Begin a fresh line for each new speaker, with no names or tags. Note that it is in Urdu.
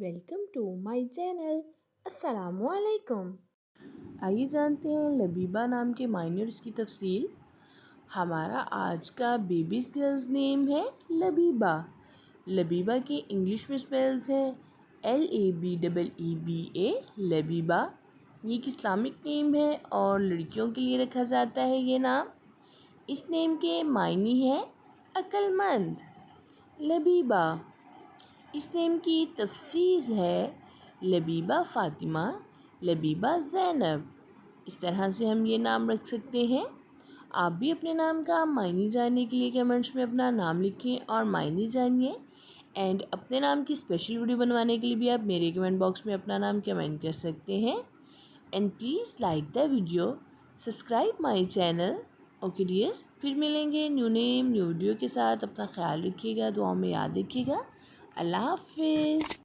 Welcome to my channel. السلام علیکم۔ آئیے جانتے ہیں لبیبہ نام کے معنی اور اس کی تفصیل۔ ہمارا آج کا بیبیز گرلز نیم ہے لبیبہ۔ لبیبہ کی انگلش میں سپیلز ہے LABEEBA لبیبہ۔ یہ ایک اسلامک نیم ہے اور لڑکیوں کے لیے رکھا جاتا ہے یہ نام۔ اس نیم کے معنی ہے عقل مند۔ لبیبہ، اس نیم کی تفسیر ہے لبیبہ فاطمہ، لبیبہ زینب۔ اس طرح سے ہم یہ نام رکھ سکتے ہیں۔ آپ بھی اپنے نام کا معنی جاننے کے لیے کمنٹس میں اپنا نام لکھیں اور معنی جانیے، اینڈ اپنے نام کی اسپیشل ویڈیو بنوانے کے لیے بھی آپ میرے کمنٹ باکس میں اپنا نام کمنٹ کر سکتے ہیں۔ And please like the video, subscribe my channel. Okay dears, پھر ملیں گے نیو نیم نیو ویڈیو کے ساتھ۔ اپنا خیال رکھیے گا، دعاؤں میں یاد رکھیے گا۔ اللہ حافظ۔